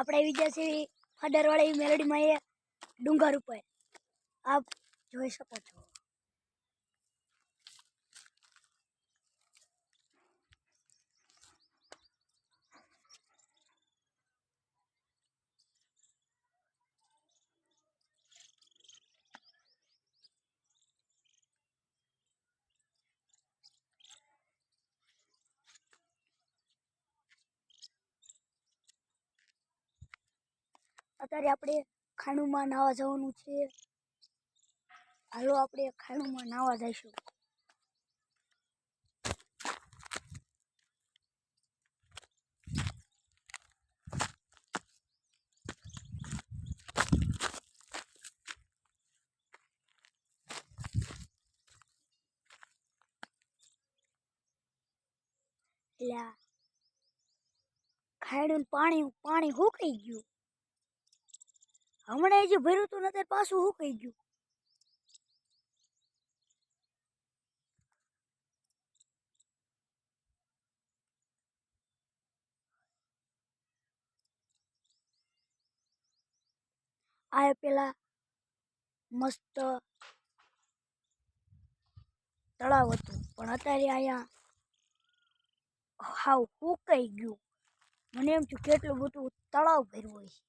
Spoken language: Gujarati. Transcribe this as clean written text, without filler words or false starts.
આપણે આવી ગયા છીએ ફાડરવાળી મેલડીમાં એ ડુંગર ઉપર આપ જોઈ શકો છો। અત્યારે આપણે ખાણુમાં નાવા જવાનું છે। હાલો આપણે ખાણુમાં નાવા જઈશું। ખાણું પાણી સુકાઈ ગયું। હમણાં જે ભર્યું હતું ને ત્યારે પાછું સુકાઈ ગયું। આ પેલા મસ્ત તળાવ હતું પણ અત્યારે અહીંયા હાવ સુકાઈ ગયું। મને એમ થયું કેટલું બધું તળાવ ભર્યું હોય।